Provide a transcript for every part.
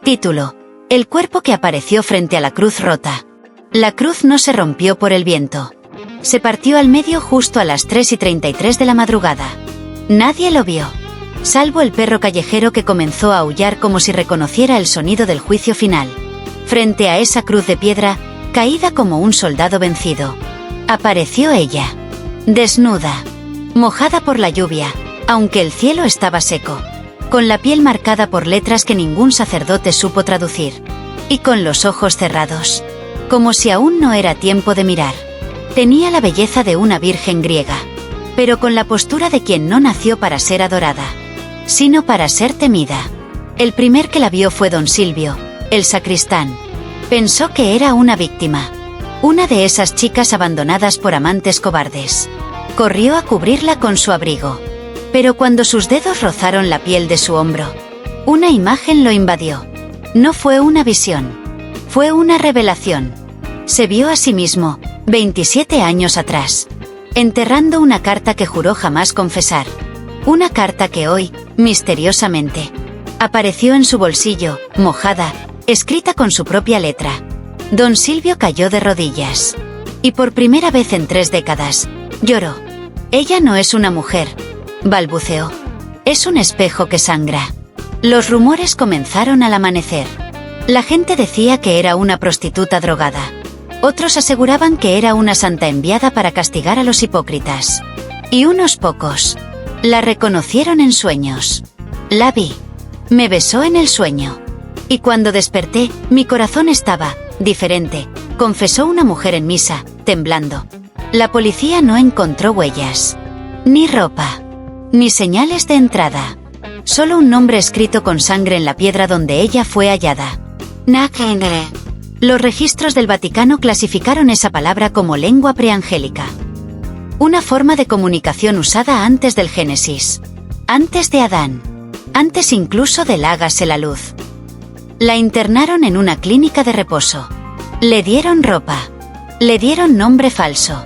Título: El cuerpo que apareció frente a la cruz rota. La cruz no se rompió por el viento. Se partió al medio justo a las 3:33 de la madrugada. Nadie lo vio, salvo el perro callejero que comenzó a aullar como si reconociera el sonido del juicio final. Frente a esa cruz de piedra, caída como un soldado vencido, apareció ella, desnuda, mojada por la lluvia, aunque el cielo estaba seco, con la piel marcada por letras que ningún sacerdote supo traducir, y con los ojos cerrados, como si aún no era tiempo de mirar. Tenía la belleza de una virgen griega, pero con la postura de quien no nació para ser adorada, sino para ser temida. El primer que la vio fue don Silvio, el sacristán. Pensó que era una víctima, una de esas chicas abandonadas por amantes cobardes. Corrió a cubrirla con su abrigo, pero cuando sus dedos rozaron la piel de su hombro, una imagen lo invadió. No fue una visión, fue una revelación. Se vio a sí mismo, 27 años atrás, enterrando una carta que juró jamás confesar. Una carta que hoy, misteriosamente, apareció en su bolsillo, mojada, escrita con su propia letra. Don Silvio cayó de rodillas. Y por primera vez en 3 décadas, lloró. Ella no es una mujer, balbuceó. Es un espejo que sangra. Los rumores comenzaron al amanecer. La gente decía que era una prostituta drogada. Otros aseguraban que era una santa enviada para castigar a los hipócritas. Y unos pocos la reconocieron en sueños. La vi. Me besó en el sueño. Y cuando desperté, mi corazón estaba diferente, confesó una mujer en misa, temblando. La policía no encontró huellas, ni ropa, ni señales de entrada. Solo un nombre escrito con sangre en la piedra donde ella fue hallada. Nakendere. Los registros del Vaticano clasificaron esa palabra como lengua preangélica. Una forma de comunicación usada antes del Génesis. Antes de Adán. Antes incluso del hágase la luz. La internaron en una clínica de reposo. Le dieron ropa. Le dieron nombre falso.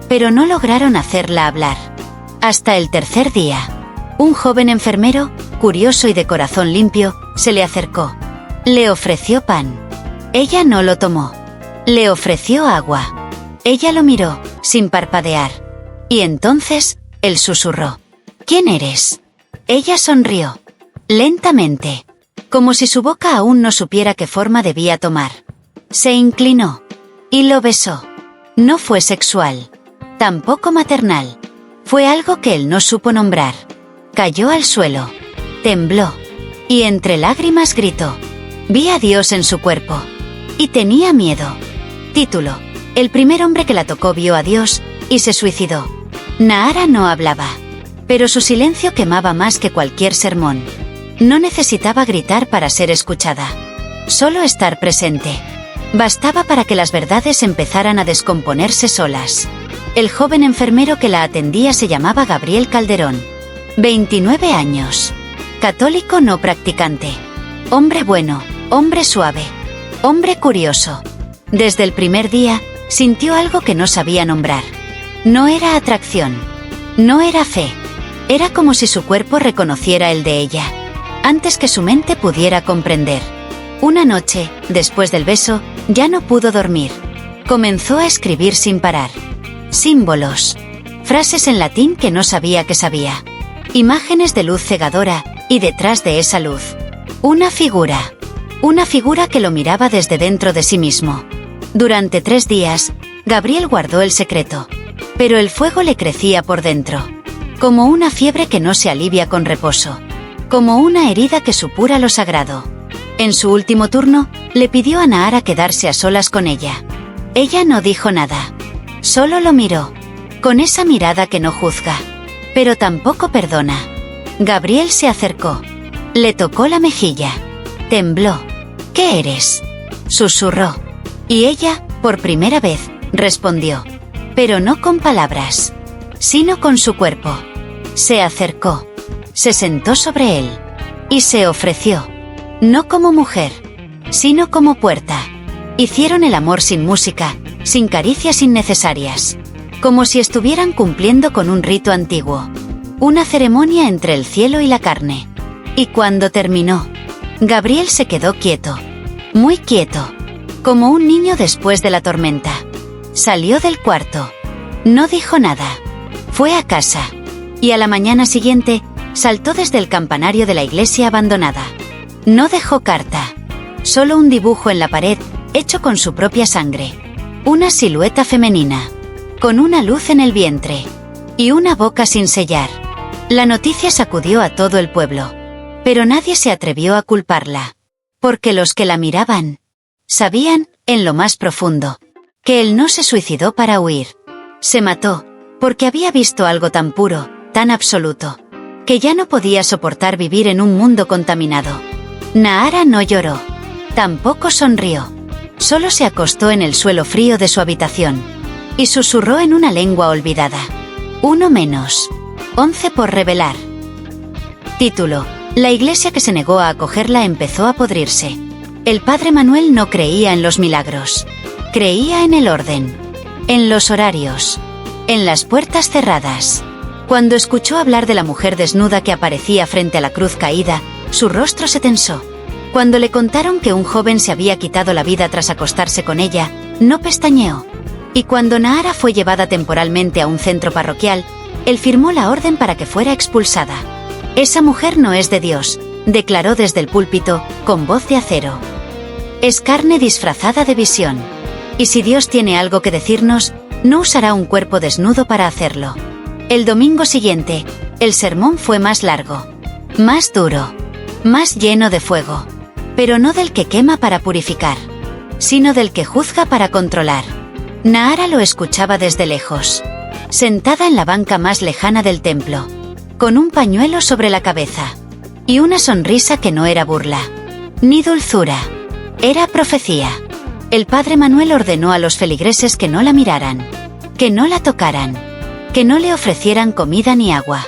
Pero no lograron hacerla hablar. Hasta el tercer día. Un joven enfermero, curioso y de corazón limpio, se le acercó. Le ofreció pan. Ella no lo tomó. Le ofreció agua. Ella lo miró, sin parpadear. Y entonces, él susurró. ¿Quién eres? Ella sonrió. Lentamente. Como si su boca aún no supiera qué forma debía tomar. Se inclinó. Y lo besó. No fue sexual. Tampoco maternal. Fue algo que él no supo nombrar. Cayó al suelo. Tembló. Y entre lágrimas gritó. Vi a Dios en su cuerpo. Y tenía miedo. Título: El primer hombre que la tocó vio a Dios, y se suicidó. Nahara no hablaba. Pero su silencio quemaba más que cualquier sermón. No necesitaba gritar para ser escuchada. Solo estar presente. Bastaba para que las verdades empezaran a descomponerse solas. El joven enfermero que la atendía se llamaba Gabriel Calderón. 29 años. Católico no practicante. Hombre bueno, hombre suave. Hombre curioso. Desde el primer día, sintió algo que no sabía nombrar. No era atracción. No era fe. Era como si su cuerpo reconociera el de ella, antes que su mente pudiera comprender. Una noche, después del beso, ya no pudo dormir. Comenzó a escribir sin parar. Símbolos. Frases en latín que no sabía que sabía. Imágenes de luz cegadora, y detrás de esa luz, una figura. Una figura que lo miraba desde dentro de sí mismo. Durante 3 días, Gabriel guardó el secreto. Pero el fuego le crecía por dentro. Como una fiebre que no se alivia con reposo. Como una herida que supura lo sagrado. En su último turno, le pidió a Nahara quedarse a solas con ella. Ella no dijo nada. Solo lo miró. Con esa mirada que no juzga. Pero tampoco perdona. Gabriel se acercó. Le tocó la mejilla. Tembló. ¿Qué eres?, susurró. Y ella, por primera vez, respondió. Pero no con palabras, sino con su cuerpo. Se acercó. Se sentó sobre él. Y se ofreció. No como mujer, sino como puerta. Hicieron el amor sin música, sin caricias innecesarias. Como si estuvieran cumpliendo con un rito antiguo. Una ceremonia entre el cielo y la carne. Y cuando terminó, Gabriel se quedó quieto. Muy quieto. Como un niño después de la tormenta. Salió del cuarto. No dijo nada. Fue a casa. Y a la mañana siguiente, saltó desde el campanario de la iglesia abandonada. No dejó carta. Solo un dibujo en la pared, hecho con su propia sangre. Una silueta femenina. Con una luz en el vientre. Y una boca sin sellar. La noticia sacudió a todo el pueblo. Pero nadie se atrevió a culparla. Porque los que la miraban sabían, en lo más profundo, que él no se suicidó para huir. Se mató, porque había visto algo tan puro, tan absoluto, que ya no podía soportar vivir en un mundo contaminado. Nahara no lloró. Tampoco sonrió. Solo se acostó en el suelo frío de su habitación. Y susurró en una lengua olvidada. 1 menos. 11 por revelar. Título: La iglesia que se negó a acogerla empezó a podrirse. El padre Manuel no creía en los milagros. Creía en el orden. En los horarios. En las puertas cerradas. Cuando escuchó hablar de la mujer desnuda que aparecía frente a la cruz caída, su rostro se tensó. Cuando le contaron que un joven se había quitado la vida tras acostarse con ella, no pestañeó. Y cuando Nahara fue llevada temporalmente a un centro parroquial, él firmó la orden para que fuera expulsada. «Esa mujer no es de Dios», declaró desde el púlpito, con voz de acero. «Es carne disfrazada de visión. Y si Dios tiene algo que decirnos, no usará un cuerpo desnudo para hacerlo». El domingo siguiente, el sermón fue más largo, más duro, más lleno de fuego. Pero no del que quema para purificar, sino del que juzga para controlar. Nahara lo escuchaba desde lejos, sentada en la banca más lejana del templo, con un pañuelo sobre la cabeza, y una sonrisa que no era burla, ni dulzura, era profecía. El padre Manuel ordenó a los feligreses que no la miraran, que no la tocaran, que no le ofrecieran comida ni agua.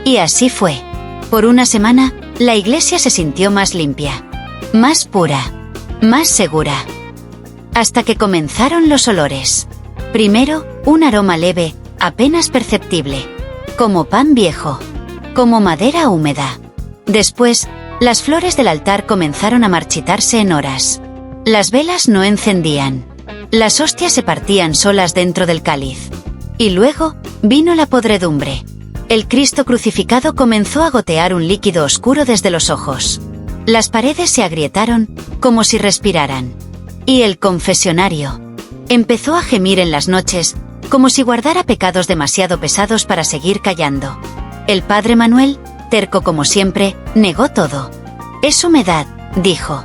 Y así fue. Por una semana, la iglesia se sintió más limpia, más pura, más segura. Hasta que comenzaron los olores. Primero, un aroma leve, apenas perceptible, como pan viejo, como madera húmeda. Después, las flores del altar comenzaron a marchitarse en horas. Las velas no encendían. Las hostias se partían solas dentro del cáliz. Y luego, vino la podredumbre. El Cristo crucificado comenzó a gotear un líquido oscuro desde los ojos. Las paredes se agrietaron, como si respiraran. Y el confesionario empezó a gemir en las noches, como si guardara pecados demasiado pesados para seguir callando. El padre Manuel, terco como siempre, negó todo. «Es humedad», dijo.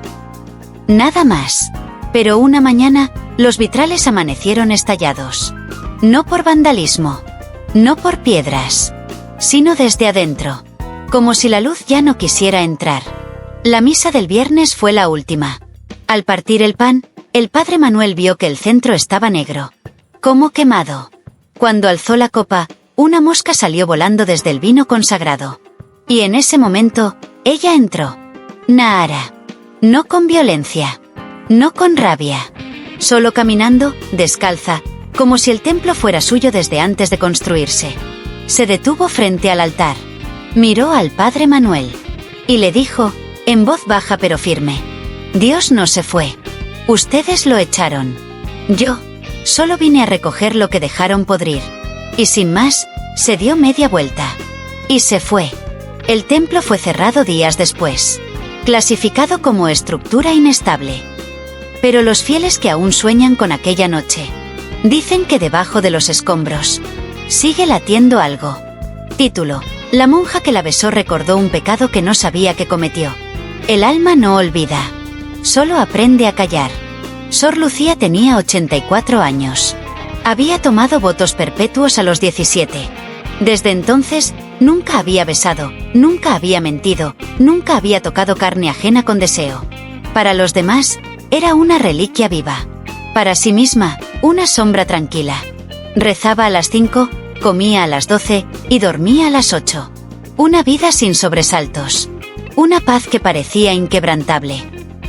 Nada más. Pero una mañana, los vitrales amanecieron estallados. No por vandalismo, no por piedras, sino desde adentro, como si la luz ya no quisiera entrar. La misa del viernes fue la última. Al partir el pan, el padre Manuel vio que el centro estaba negro, como quemado. Cuando alzó la copa, una mosca salió volando desde el vino consagrado. Y en ese momento, ella entró. Nahara. No con violencia, no con rabia, solo caminando, descalza, como si el templo fuera suyo desde antes de construirse. Se detuvo frente al altar, miró al padre Manuel y le dijo, en voz baja pero firme: «Dios no se fue. Ustedes lo echaron. Yo solo vine a recoger lo que dejaron podrir». Y sin más, se dio media vuelta y se fue. El templo fue cerrado días después, clasificado como estructura inestable. Pero los fieles que aún sueñan con aquella noche dicen que debajo de los escombros sigue latiendo algo. Título: La monja que la besó recordó un pecado que no sabía que cometió. El alma no olvida, solo aprende a callar. Sor Lucía tenía 84 años. Había tomado votos perpetuos a los 17. Desde entonces, nunca había besado, nunca había mentido, nunca había tocado carne ajena con deseo. Para los demás, era una reliquia viva. Para sí misma, una sombra tranquila. Rezaba a las 5, comía a las 12 y dormía a las 8. Una vida sin sobresaltos. Una paz que parecía inquebrantable.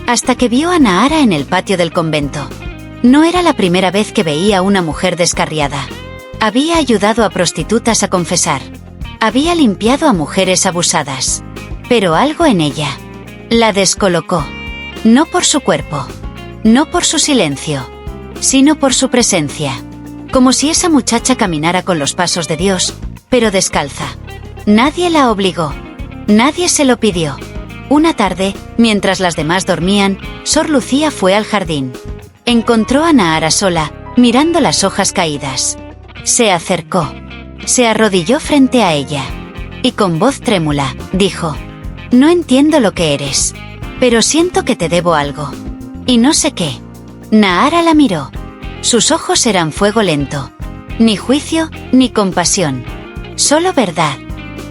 Hasta que vio a Nahara en el patio del convento. No era la primera vez que veía a una mujer descarriada. Había ayudado a prostitutas a confesar. Había limpiado a mujeres abusadas. Pero algo en ella La descolocó. No por su cuerpo, no por su silencio, sino por su presencia. Como si esa muchacha caminara con los pasos de Dios, pero descalza. Nadie la obligó. Nadie se lo pidió. Una tarde, mientras las demás dormían, Sor Lucía fue al jardín. Encontró a Nahara sola, mirando las hojas caídas. Se acercó. Se arrodilló frente a ella. Y con voz trémula, dijo: «No entiendo lo que eres, pero siento que te debo algo. Y no sé qué». Nahara la miró. Sus ojos eran fuego lento. Ni juicio, ni compasión. Solo verdad.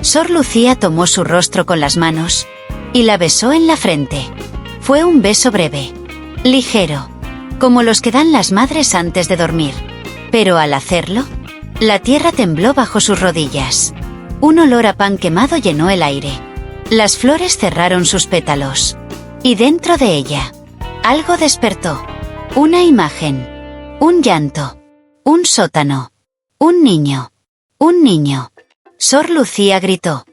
Sor Lucía tomó su rostro con las manos y la besó en la frente. Fue un beso breve, ligero, como los que dan las madres antes de dormir. Pero al hacerlo, la tierra tembló bajo sus rodillas. Un olor a pan quemado llenó el aire. Las flores cerraron sus pétalos. Y dentro de ella, algo despertó. Una imagen. Un llanto. Un sótano. Un niño. Un niño. Sor Lucía gritó.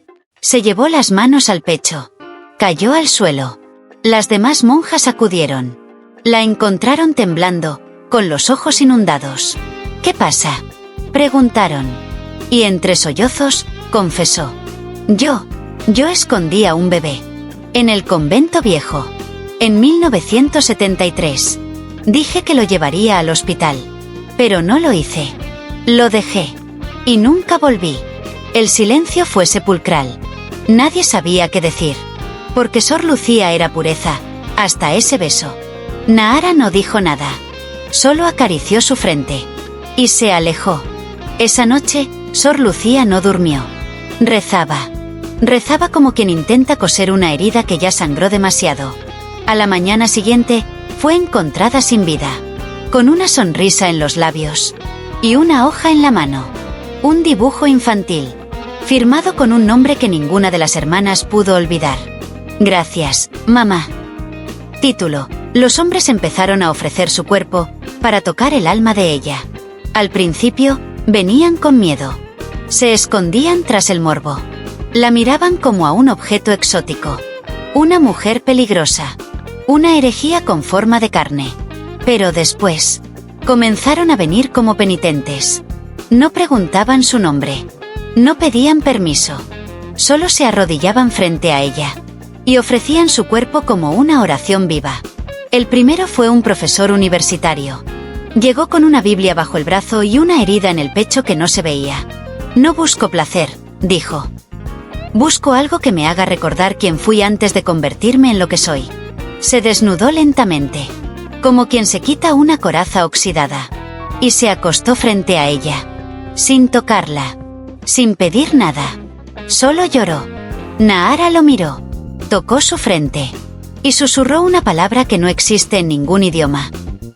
Se llevó las manos al pecho. Cayó al suelo. Las demás monjas acudieron. La encontraron temblando, con los ojos inundados. «¿Qué pasa?», preguntaron. Y entre sollozos, confesó: Yo escondí a un bebé. En el convento viejo. En 1973. Dije que lo llevaría al hospital. Pero no lo hice. Lo dejé. Y nunca volví». El silencio fue sepulcral. Nadie sabía qué decir. Porque Sor Lucía era pureza, hasta ese beso. Nahara no dijo nada. Solo acarició su frente. Y se alejó. Esa noche, Sor Lucía no durmió. Rezaba. Rezaba como quien intenta coser una herida que ya sangró demasiado. A la mañana siguiente, fue encontrada sin vida. Con una sonrisa en los labios. Y una hoja en la mano. Un dibujo infantil. Firmado con un nombre que ninguna de las hermanas pudo olvidar. «Gracias, mamá». Título: Los hombres empezaron a ofrecer su cuerpo para tocar el alma de ella. Al principio, venían con miedo. Se escondían tras el morbo. La miraban como a un objeto exótico. Una mujer peligrosa. Una herejía con forma de carne. Pero después, comenzaron a venir como penitentes. No preguntaban su nombre. No pedían permiso. Solo se arrodillaban frente a ella. Y ofrecían su cuerpo como una oración viva. El primero fue un profesor universitario. Llegó con una Biblia bajo el brazo y una herida en el pecho que no se veía. «No busco placer», dijo. «Busco algo que me haga recordar quién fui antes de convertirme en lo que soy». Se desnudó lentamente, como quien se quita una coraza oxidada. Y se acostó frente a ella. Sin tocarla. Sin pedir nada. Solo lloró. Nahara lo miró. Tocó su frente. Y susurró una palabra que no existe en ningún idioma.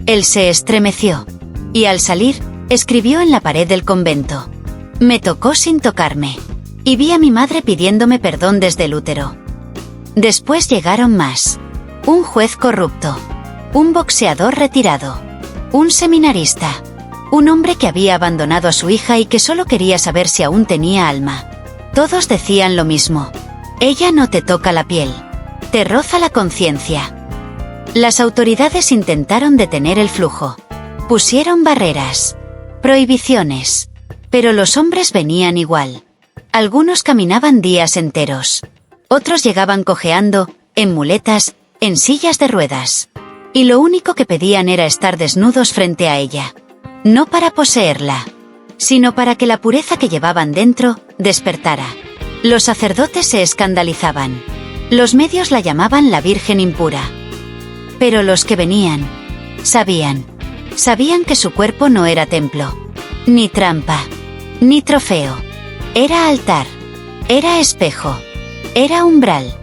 Él se estremeció. Y al salir, escribió en la pared del convento: «Me tocó sin tocarme». Y vi a mi madre pidiéndome perdón desde el útero. Después llegaron más. Un juez corrupto. Un boxeador retirado. Un seminarista. Un hombre que había abandonado a su hija y que solo quería saber si aún tenía alma. Todos decían lo mismo: «Ella no te toca la piel. Te roza la conciencia». Las autoridades intentaron detener el flujo. Pusieron barreras. Prohibiciones. Pero los hombres venían igual. Algunos caminaban días enteros. Otros llegaban cojeando, en muletas, en sillas de ruedas. Y lo único que pedían era estar desnudos frente a ella. No para poseerla, sino para que la pureza que llevaban dentro despertara. Los sacerdotes se escandalizaban. Los medios la llamaban la Virgen impura. Pero los que venían, sabían que su cuerpo no era templo, ni trampa, ni trofeo. Era altar, era espejo, era umbral.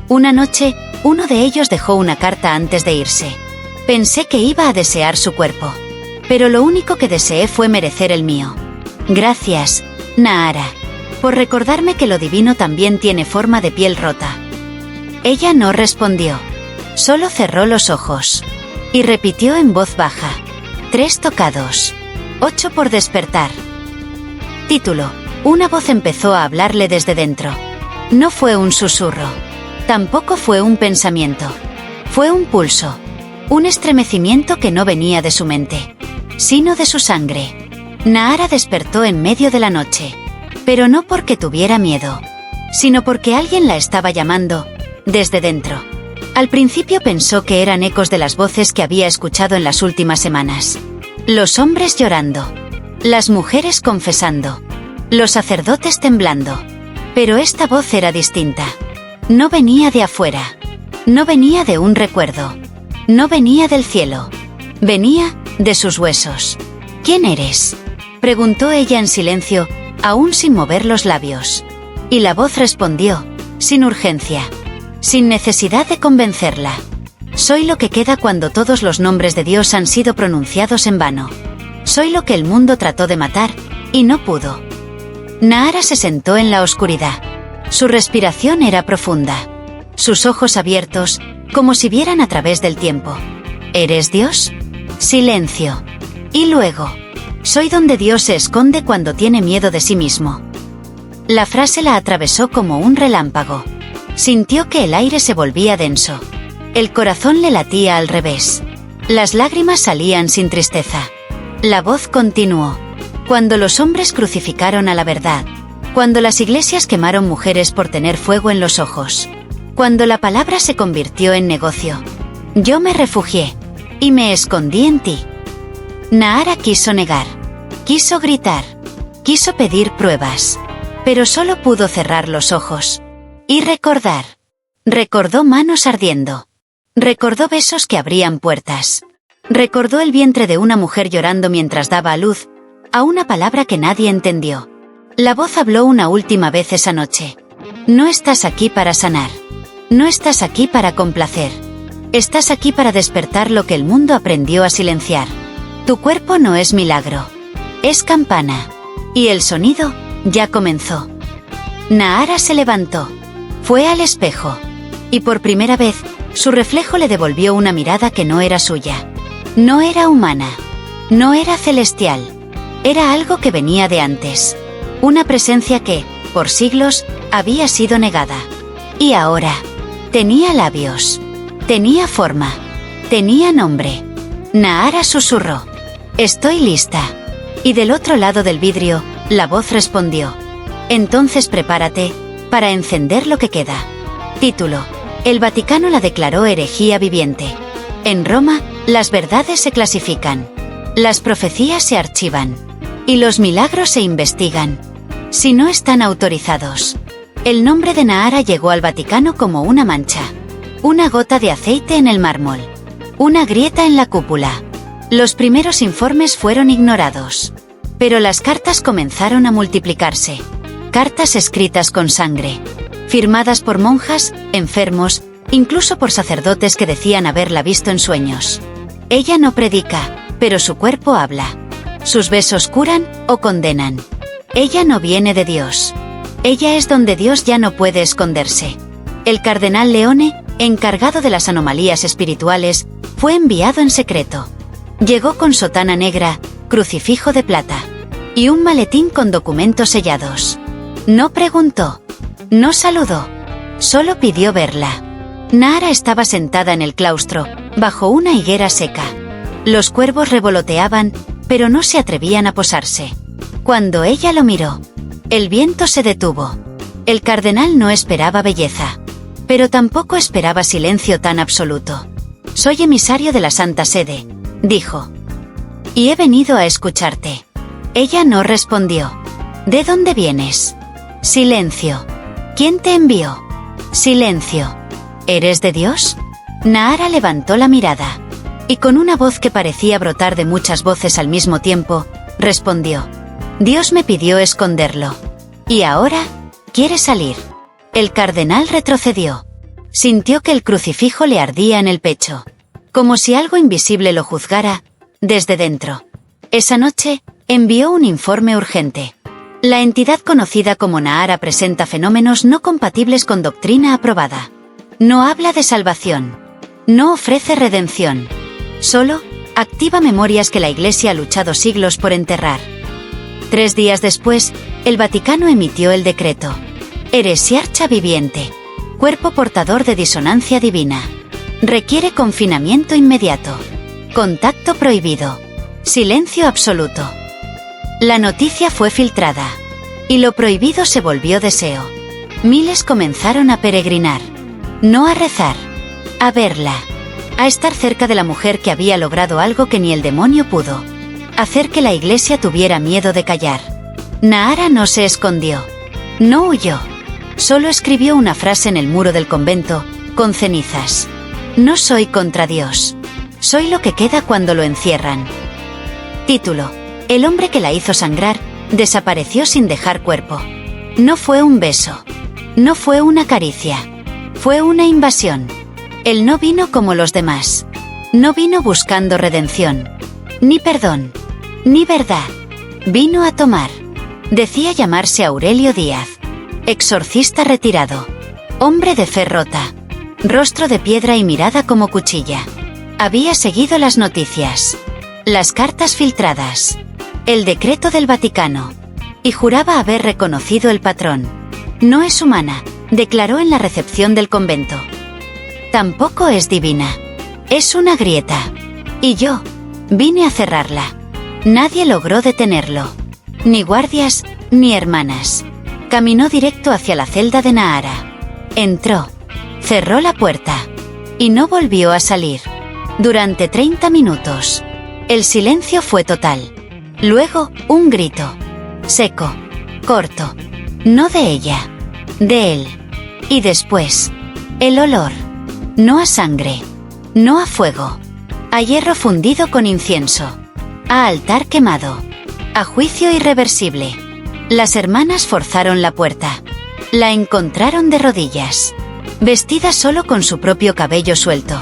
Una noche, uno de ellos dejó una carta antes de irse. Pensé que iba a desear su cuerpo. Pero lo único que deseé fue merecer el mío. Gracias, Nahara, por recordarme que lo divino también tiene forma de piel rota. Ella no respondió. Solo cerró los ojos. Y repitió en voz baja: 3 tocados. 8 por despertar. Título: Una voz empezó a hablarle desde dentro. No fue un susurro. Tampoco fue un pensamiento. Fue un pulso. Un estremecimiento que no venía de su mente, sino de su sangre. Nahara despertó en medio de la noche. Pero no porque tuviera miedo, sino porque alguien la estaba llamando, desde dentro. Al principio pensó que eran ecos de las voces que había escuchado en las últimas semanas. Los hombres llorando. Las mujeres confesando. Los sacerdotes temblando. Pero esta voz era distinta. No venía de afuera. No venía de un recuerdo. No venía del cielo. Venía de sus huesos. ¿Quién eres?, preguntó ella en silencio, aún sin mover los labios. Y la voz respondió, sin urgencia, sin necesidad de convencerla. Soy lo que queda cuando todos los nombres de Dios han sido pronunciados en vano. Soy lo que el mundo trató de matar, y no pudo. Nahara se sentó en la oscuridad. Su respiración era profunda. Sus ojos abiertos, como si vieran a través del tiempo. ¿Eres Dios? Silencio. Y luego, soy donde Dios se esconde cuando tiene miedo de sí mismo. La frase la atravesó como un relámpago. Sintió que el aire se volvía denso. El corazón le latía al revés. Las lágrimas salían sin tristeza. La voz continuó. Cuando los hombres crucificaron a la verdad. Cuando las iglesias quemaron mujeres por tener fuego en los ojos. Cuando la palabra se convirtió en negocio. Yo me refugié. Y me escondí en ti. Nahara quiso negar. Quiso gritar. Quiso pedir pruebas. Pero solo pudo cerrar los ojos. Y recordar. Recordó manos ardiendo. Recordó besos que abrían puertas. Recordó el vientre de una mujer llorando mientras daba a luz, a una palabra que nadie entendió. La voz habló una última vez esa noche. No estás aquí para sanar. No estás aquí para complacer. Estás aquí para despertar lo que el mundo aprendió a silenciar. Tu cuerpo no es milagro. Es campana. Y el sonido ya comenzó. Nahara se levantó. Fue al espejo. Y por primera vez, su reflejo le devolvió una mirada que no era suya. No era humana. No era celestial. Era algo que venía de antes. Una presencia que, por siglos, había sido negada. Y ahora, tenía labios. Tenía forma. Tenía nombre. Nahara susurró. Estoy lista. Y del otro lado del vidrio, la voz respondió. Entonces prepárate, para encender lo que queda. Título. El Vaticano la declaró herejía viviente. En Roma, las verdades se clasifican. Las profecías se archivan. Y los milagros se investigan. Si no están autorizados. El nombre de Nahara llegó al Vaticano como una mancha. Una gota de aceite en el mármol. Una grieta en la cúpula. Los primeros informes fueron ignorados. Pero las cartas comenzaron a multiplicarse. Cartas escritas con sangre. Firmadas por monjas, enfermos, incluso por sacerdotes que decían haberla visto en sueños. Ella no predica, pero su cuerpo habla. Sus besos curan o condenan. Ella no viene de Dios. Ella es donde Dios ya no puede esconderse. El cardenal Leone, encargado de las anomalías espirituales, fue enviado en secreto. Llegó con sotana negra, crucifijo de plata. Y un maletín con documentos sellados. No preguntó. No saludó. Solo pidió verla. Nahara estaba sentada en el claustro, bajo una higuera seca. Los cuervos revoloteaban, pero no se atrevían a posarse. Cuando ella lo miró, el viento se detuvo. El cardenal no esperaba belleza. Pero tampoco esperaba silencio tan absoluto. Soy emisario de la Santa Sede, dijo. Y he venido a escucharte. Ella no respondió. ¿De dónde vienes? Silencio. ¿Quién te envió? Silencio. ¿Eres de Dios? Nahara levantó la mirada. Y con una voz que parecía brotar de muchas voces al mismo tiempo, respondió. Dios me pidió esconderlo. Y ahora, quiere salir. El cardenal retrocedió. Sintió que el crucifijo le ardía en el pecho. Como si algo invisible lo juzgara, desde dentro. Esa noche, envió un informe urgente. La entidad conocida como Nahara presenta fenómenos no compatibles con doctrina aprobada. No habla de salvación. No ofrece redención. Solo, activa memorias que la Iglesia ha luchado siglos por enterrar. 3 días después, el Vaticano emitió el decreto. Heresiarcha viviente. Cuerpo portador de disonancia divina. Requiere confinamiento inmediato. Contacto prohibido. Silencio absoluto. La noticia fue filtrada. Y lo prohibido se volvió deseo. Miles comenzaron a peregrinar. No a rezar. A verla. A estar cerca de la mujer que había logrado algo que ni el demonio pudo. Hacer que la iglesia tuviera miedo de callar. Nahara no se escondió. No huyó. Solo escribió una frase en el muro del convento, con cenizas. No soy contra Dios. Soy lo que queda cuando lo encierran. Título. El hombre que la hizo sangrar, desapareció sin dejar cuerpo. No fue un beso. No fue una caricia. Fue una invasión. Él no vino como los demás. No vino buscando redención. Ni perdón. Ni verdad. Vino a tomar. Decía llamarse Aurelio Díaz. Exorcista retirado. Hombre de fe rota. Rostro de piedra y mirada como cuchilla. Había seguido las noticias. Las cartas filtradas. El decreto del Vaticano. Y juraba haber reconocido el patrón. No es humana, declaró en la recepción del convento. Tampoco es divina. Es una grieta. Y yo vine a cerrarla. Nadie logró detenerlo. Ni guardias, ni hermanas. Caminó directo hacia la celda de Nahara. Entró. Cerró la puerta. Y no volvió a salir. Durante 30 minutos. El silencio fue total. Luego, un grito. Seco. Corto. No de ella. De él. Y después. El olor. No a sangre. No a fuego. A hierro fundido con incienso. A altar quemado. A juicio irreversible. Las hermanas forzaron la puerta. La encontraron de rodillas. Vestida solo con su propio cabello suelto.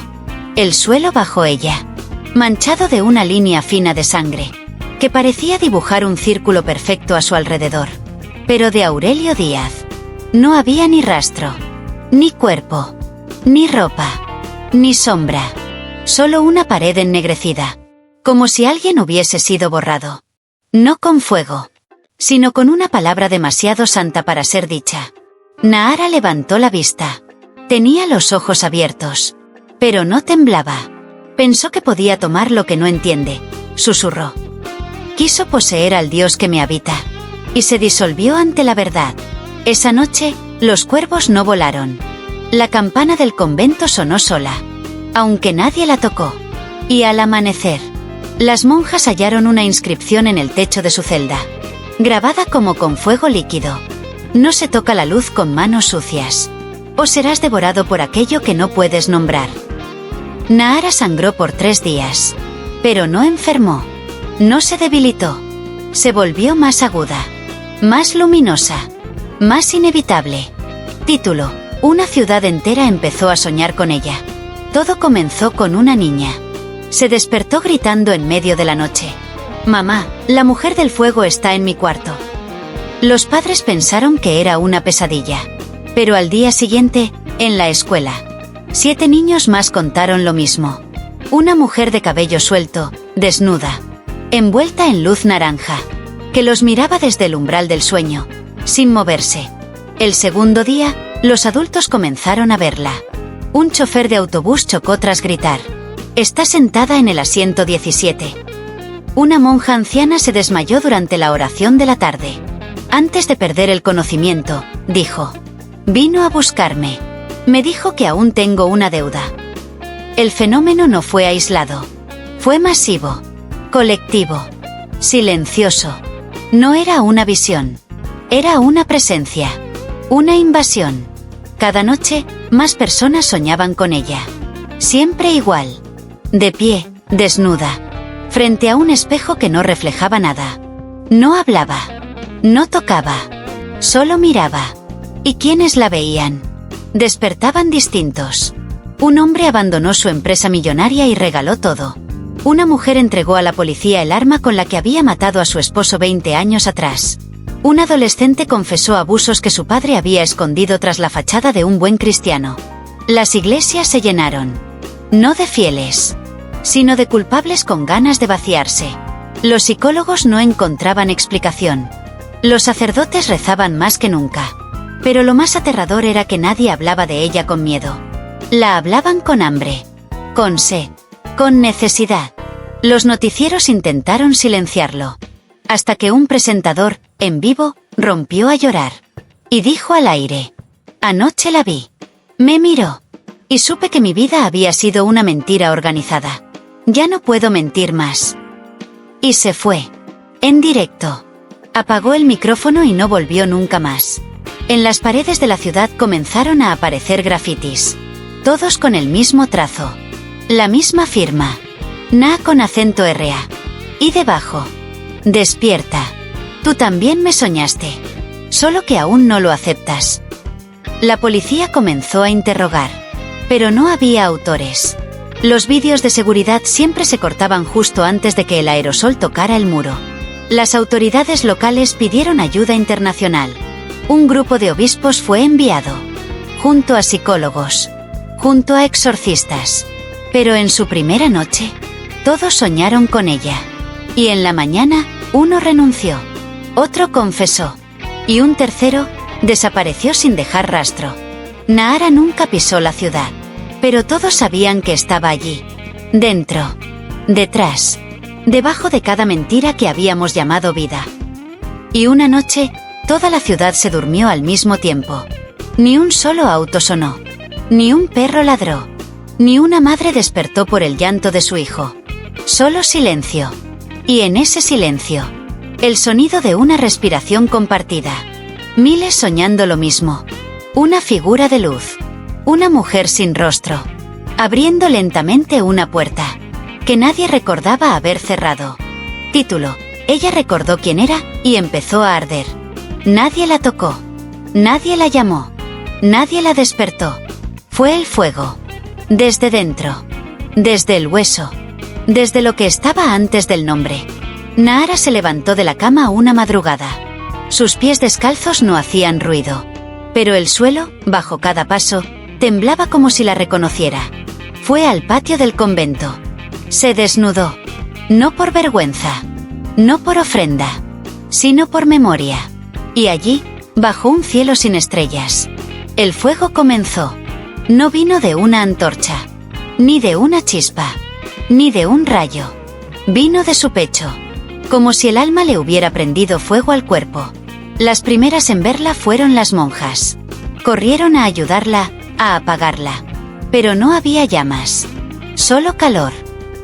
El suelo bajo ella. Manchado de una línea fina de sangre. Que parecía dibujar un círculo perfecto a su alrededor. Pero de Aurelio Díaz. No había ni rastro. Ni cuerpo. Ni ropa. Ni sombra. Solo una pared ennegrecida. Como si alguien hubiese sido borrado. No con fuego. Sino con una palabra demasiado santa para ser dicha. Nahara levantó la vista. Tenía los ojos abiertos. Pero no temblaba. Pensó que podía tomar lo que no entiende. Susurró. Quiso poseer al Dios que me habita. Y se disolvió ante la verdad. Esa noche, los cuervos no volaron. La campana del convento sonó sola. Aunque nadie la tocó. Y al amanecer, las monjas hallaron una inscripción en el techo de su celda. Grabada como con fuego líquido. No se toca la luz con manos sucias. O serás devorado por aquello que no puedes nombrar. Nahara sangró por 3 días. Pero no enfermó. No se debilitó. Se volvió más aguda. Más luminosa. Más inevitable. Título. Una ciudad entera empezó a soñar con ella. Todo comenzó con una niña. Se despertó gritando en medio de la noche. Mamá, la mujer del fuego está en mi cuarto. Los padres pensaron que era una pesadilla. Pero al día siguiente, en la escuela, 7 niños más contaron lo mismo. Una mujer de cabello suelto, desnuda, envuelta en luz naranja, que los miraba desde el umbral del sueño, sin moverse. El segundo día, los adultos comenzaron a verla. Un chofer de autobús chocó tras gritar. Está sentada en el asiento 17. Una monja anciana se desmayó durante la oración de la tarde. Antes de perder el conocimiento, dijo. Vino a buscarme. Me dijo que aún tengo una deuda. El fenómeno no fue aislado. Fue masivo. Colectivo. Silencioso. No era una visión. Era una presencia. Una invasión. Cada noche, más personas soñaban con ella. Siempre igual. De pie, desnuda. Frente a un espejo que no reflejaba nada. No hablaba. No tocaba. Solo miraba. ¿Y quiénes la veían? Despertaban distintos. Un hombre abandonó su empresa millonaria y regaló todo. Una mujer entregó a la policía el arma con la que había matado a su esposo 20 años atrás. Un adolescente confesó abusos que su padre había escondido tras la fachada de un buen cristiano. Las iglesias se llenaron. No de fieles, sino de culpables con ganas de vaciarse. Los psicólogos no encontraban explicación. Los sacerdotes rezaban más que nunca. Pero lo más aterrador era que nadie hablaba de ella con miedo. La hablaban con hambre, con sed, con necesidad. Los noticieros intentaron silenciarlo, hasta que un presentador, en vivo, rompió a llorar. Y dijo al aire: anoche la vi. Me miró. Y supe que mi vida había sido una mentira organizada. Ya no puedo mentir más. Y se fue. En directo. Apagó el micrófono y no volvió nunca más. En las paredes de la ciudad comenzaron a aparecer grafitis. Todos con el mismo trazo. La misma firma. Na con acento RA. Y debajo: despierta. Tú también me soñaste. Solo que aún no lo aceptas. La policía comenzó a interrogar. Pero no había autores. Los vídeos de seguridad siempre se cortaban justo antes de que el aerosol tocara el muro. Las autoridades locales pidieron ayuda internacional. Un grupo de obispos fue enviado. Junto a psicólogos. Junto a exorcistas. Pero en su primera noche, todos soñaron con ella. Y en la mañana, uno renunció. Otro confesó. Y un tercero desapareció sin dejar rastro. Nahara nunca pisó la ciudad. Pero todos sabían que estaba allí. Dentro. Detrás. Debajo de cada mentira que habíamos llamado vida. Y una noche, toda la ciudad se durmió al mismo tiempo. Ni un solo auto sonó. Ni un perro ladró. Ni una madre despertó por el llanto de su hijo. Solo silencio. Y en ese silencio, el sonido de una respiración compartida. Miles soñando lo mismo. Una figura de luz. Una mujer sin rostro. Abriendo lentamente una puerta. Que nadie recordaba haber cerrado. Título: ella recordó quién era y empezó a arder. Nadie la tocó. Nadie la llamó. Nadie la despertó. Fue el fuego. Desde dentro. Desde el hueso. Desde lo que estaba antes del nombre. Nahara se levantó de la cama una madrugada. Sus pies descalzos no hacían ruido. Pero el suelo, bajo cada paso, temblaba como si la reconociera. Fue al patio del convento. Se desnudó. No por vergüenza. No por ofrenda. Sino por memoria. Y allí, bajo un cielo sin estrellas, el fuego comenzó. No vino de una antorcha. Ni de una chispa. Ni de un rayo. Vino de su pecho. Como si el alma le hubiera prendido fuego al cuerpo. Las primeras en verla fueron las monjas. Corrieron a ayudarla, a apagarla. Pero no había llamas. Solo calor.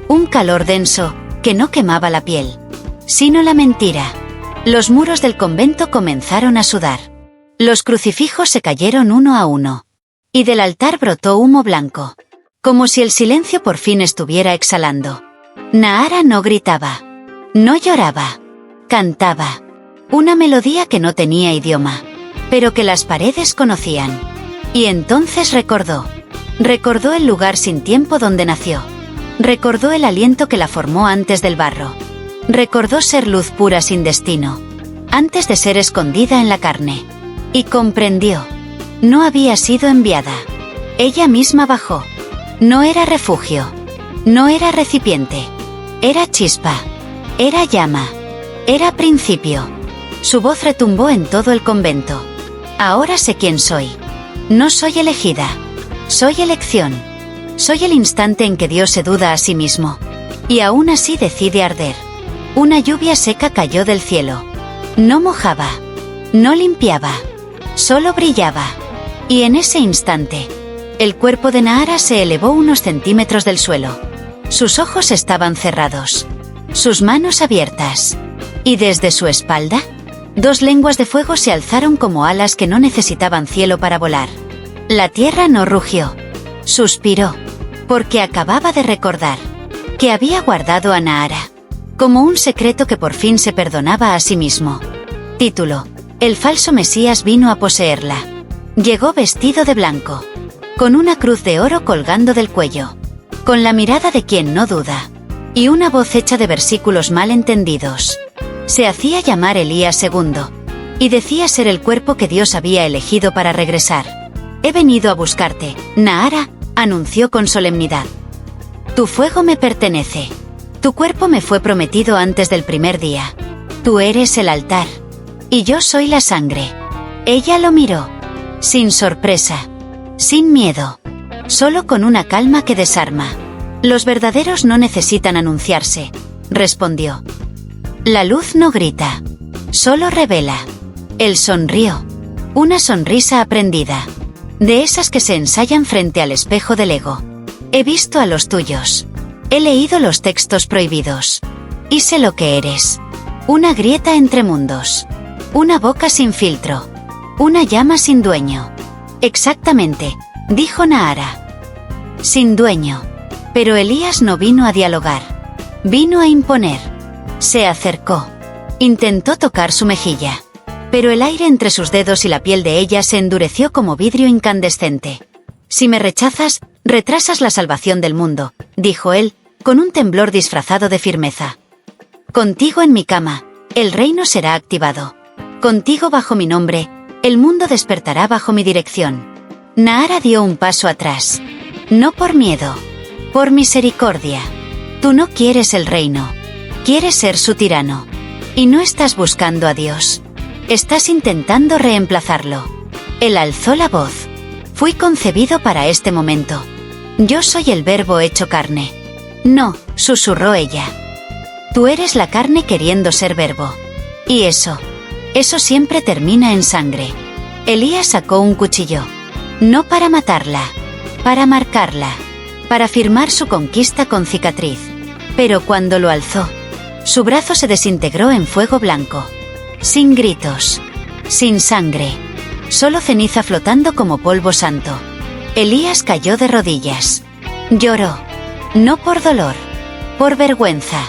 Un calor denso, que no quemaba la piel. Sino la mentira. Los muros del convento comenzaron a sudar. Los crucifijos se cayeron uno a uno. Y del altar brotó humo blanco. Como si el silencio por fin estuviera exhalando. Nahara no gritaba. No lloraba. Cantaba. Una melodía que no tenía idioma. Pero que las paredes conocían. Y entonces recordó. Recordó el lugar sin tiempo donde nació. Recordó el aliento que la formó antes del barro. Recordó ser luz pura sin destino. Antes de ser escondida en la carne. Y comprendió. No había sido enviada. Ella misma bajó. No era refugio. No era recipiente. Era chispa. Era llama. Era principio. Su voz retumbó en todo el convento. Ahora sé quién soy. No soy elegida. Soy elección. Soy el instante en que Dios se duda a sí mismo. Y aún así decide arder. Una lluvia seca cayó del cielo. No mojaba. No limpiaba. Solo brillaba. Y en ese instante, el cuerpo de Nahara se elevó unos centímetros del suelo. Sus ojos estaban cerrados. Sus manos abiertas. Y desde su espalda, dos lenguas de fuego se alzaron como alas que no necesitaban cielo para volar. La tierra no rugió. Suspiró. Porque acababa de recordar que había guardado a Nahara. Como un secreto que por fin se perdonaba a sí mismo. Título: el falso Mesías vino a poseerla. Llegó vestido de blanco. Con una cruz de oro colgando del cuello. Con la mirada de quien no duda. Y una voz hecha de versículos mal entendidos. Se hacía llamar Elías II. Y decía ser el cuerpo que Dios había elegido para regresar. He venido a buscarte, Nahara, anunció con solemnidad. Tu fuego me pertenece. Tu cuerpo me fue prometido antes del primer día. Tú eres el altar. Y yo soy la sangre. Ella lo miró. sin sorpresa, sin miedo, solo con una calma que desarma. Los verdaderos no necesitan anunciarse, respondió. La luz no grita, solo revela. Él sonrió. Una sonrisa aprendida. De esas que se ensayan frente al espejo del ego. He visto a los tuyos. He leído los textos prohibidos. Y sé lo que eres. Una grieta entre mundos. Una boca sin filtro. Una llama sin dueño. Exactamente, dijo Nahara. Sin dueño. Pero Elías no vino a dialogar. Vino a imponer. Se acercó. Intentó tocar su mejilla. Pero el aire entre sus dedos y la piel de ella se endureció como vidrio incandescente. Si me rechazas, retrasas la salvación del mundo, dijo él, con un temblor disfrazado de firmeza. Contigo en mi cama, el reino será activado. Contigo bajo mi nombre, el mundo despertará bajo mi dirección. Nahara dio un paso atrás. No por miedo, por misericordia. Tú no quieres el reino. Quieres ser su tirano. Y no estás buscando a Dios. Estás intentando reemplazarlo. Él alzó la voz. Fui concebido para este momento. Yo soy el verbo hecho carne. No, susurró ella. Tú eres la carne queriendo ser verbo. Y eso siempre termina en sangre. Elías sacó un cuchillo. No para matarla, para marcarla, para firmar su conquista con cicatriz. Pero cuando lo alzó, su brazo se desintegró en fuego blanco. Sin gritos, sin sangre, solo ceniza flotando como polvo santo. Elías cayó de rodillas. Lloró. No por dolor, por vergüenza.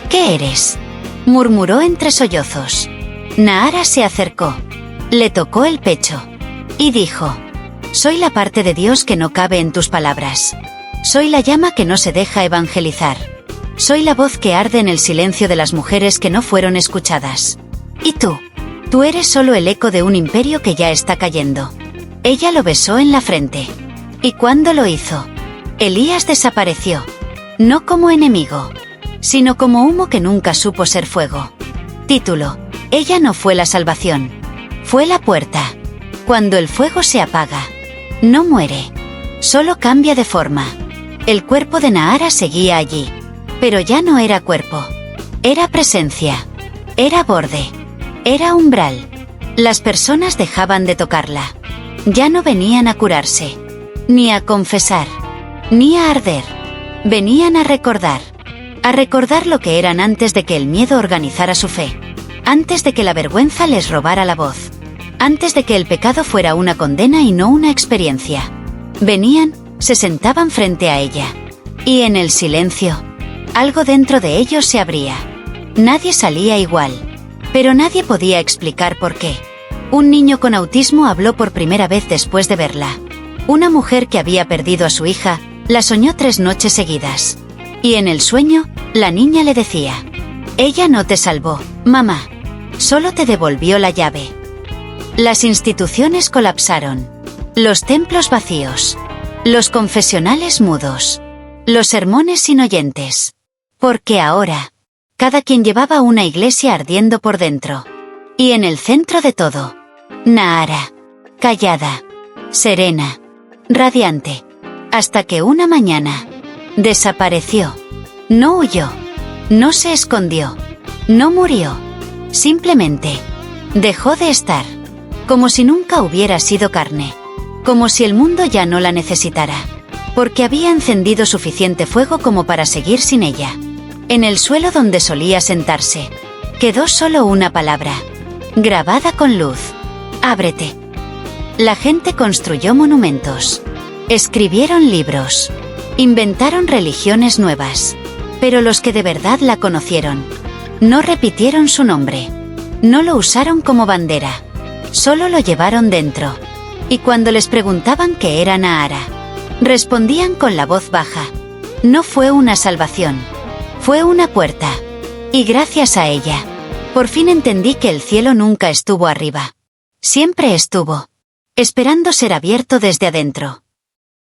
¿Qué eres?, murmuró entre sollozos. Nahara se acercó. Le tocó el pecho. Y dijo: soy la parte de Dios que no cabe en tus palabras. Soy la llama que no se deja evangelizar. Soy la voz que arde en el silencio de las mujeres que no fueron escuchadas. Y tú eres solo el eco de un imperio que ya está cayendo. Ella lo besó en la frente. ¿Y cuándo lo hizo? Elías desapareció. No como enemigo, sino como humo que nunca supo ser fuego. Título: ella no fue la salvación. Fue la puerta. Cuando el fuego se apaga, no muere, solo cambia de forma. El cuerpo de Nahara seguía allí. Pero ya no era cuerpo. Era presencia. Era borde. Era umbral. Las personas dejaban de tocarla. Ya no venían a curarse, ni a confesar, ni a arder. Venían a recordar lo que eran antes de que el miedo organizara su fe, antes de que la vergüenza les robara la voz, antes de que el pecado fuera una condena y no una experiencia. Venían, se sentaban frente a ella. Y en el silencio, algo dentro de ellos se abría. Nadie salía igual. Pero nadie podía explicar por qué. Un niño con autismo habló por primera vez después de verla. Una mujer que había perdido a su hija, la soñó 3 noches seguidas. Y en el sueño, la niña le decía: ella no te salvó, mamá. Solo te devolvió la llave. Las instituciones colapsaron. Los templos vacíos. Los confesionales mudos. Los sermones sin oyentes. Porque ahora, cada quien llevaba una iglesia ardiendo por dentro. Y en el centro de todo, Nahara, callada, serena, radiante, hasta que una mañana desapareció. No huyó, no se escondió, no murió. Simplemente dejó de estar, como si nunca hubiera sido carne, como si el mundo ya no la necesitara, porque había encendido suficiente fuego como para seguir sin ella. En el suelo donde solía sentarse, quedó solo una palabra, grabada con luz: ábrete. La gente construyó monumentos, escribieron libros, inventaron religiones nuevas, pero los que de verdad la conocieron, no repitieron su nombre, no lo usaron como bandera, solo lo llevaron dentro. Y cuando les preguntaban qué era Nahara, respondían con la voz baja: no fue una salvación. Fue una puerta. Y gracias a ella, por fin entendí que el cielo nunca estuvo arriba. Siempre estuvo, esperando ser abierto desde adentro.